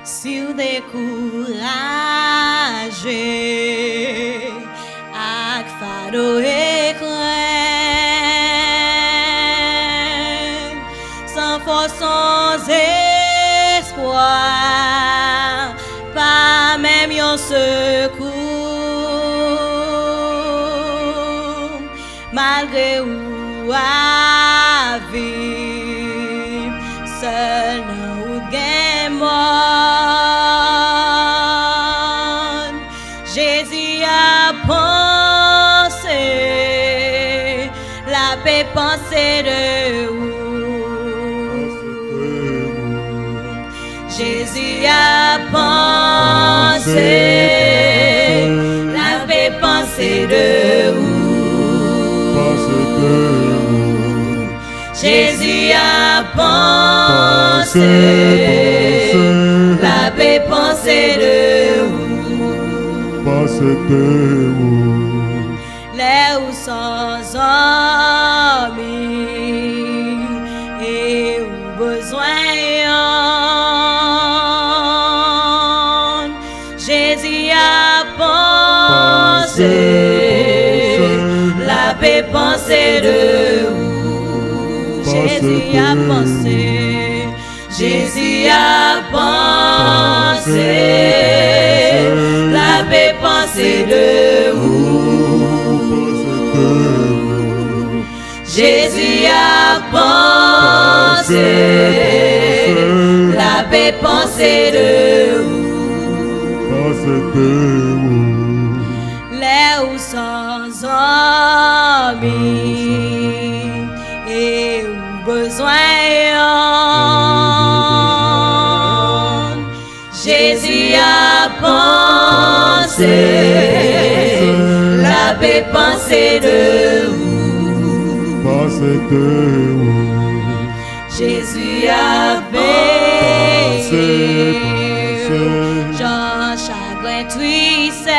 Si vous découragez ak fado et crainte, sans force, sans espoir, pas même yon secours, malgré ou à vivre seul dans ou gen mort. Jésus a pensé, la paix pensée de vous. Jésus a pensé, la paix pensée de vous. Jésus a pensé, la paix pensée de vous. Les ou sans amis et ou besoin. Jésus a pensé, la paix pensée de vous. Jésus a pensé, Jésus a pensé, la paix pensée de vous. Jésus a pensé, la paix pensée de vous. Les ou sans amis et ou besoin. Jésus a pensé, la paix pensée de vous. Jésus a pensé, Jean chagrin tristesse,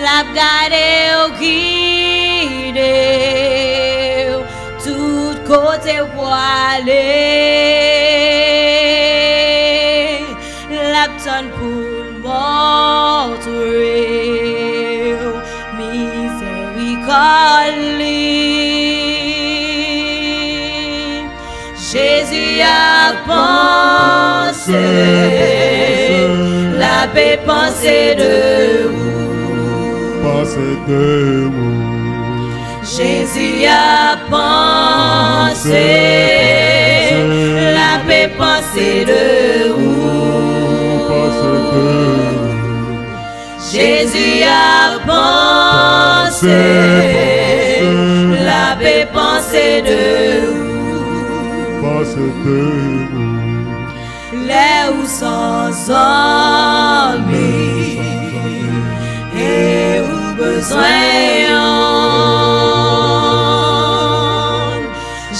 l'a gardé au guide, tout côté pour aller, l'abton pour montrer miséricorde. Jésus a pensé, la paix pensée de vous. Jésus a pensé, la paix pensée de vous. Jésus a pensé, la paix pensée de vous. Les ou sans amis et ou besoin.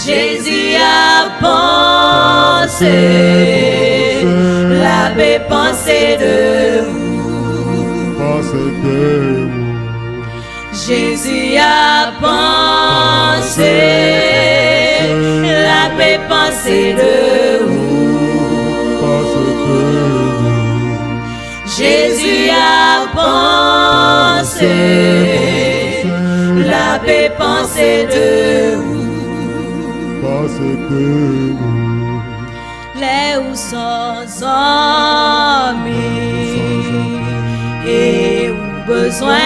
Jésus a pensé, la paix pensée de vous. Jésus a pensé, la paix pensée de vous. Jésus a pensé, la paix pensée de vous. Les ou sans amis et ou besoin.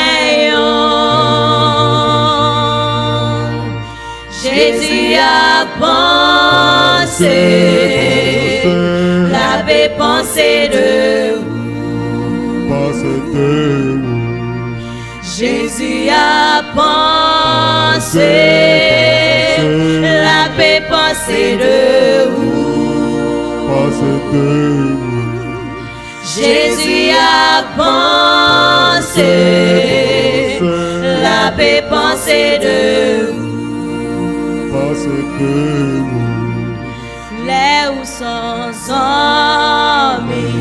Jésus a pensé, la paix pensée de vous. Jésus a pensé, la paix pensée de vous. Jésus a pensé, la paix pensée de vous. Les ou sans amis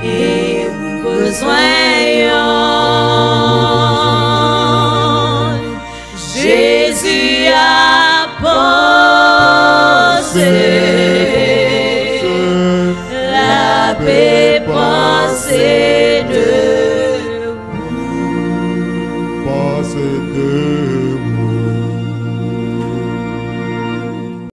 et ou besoin.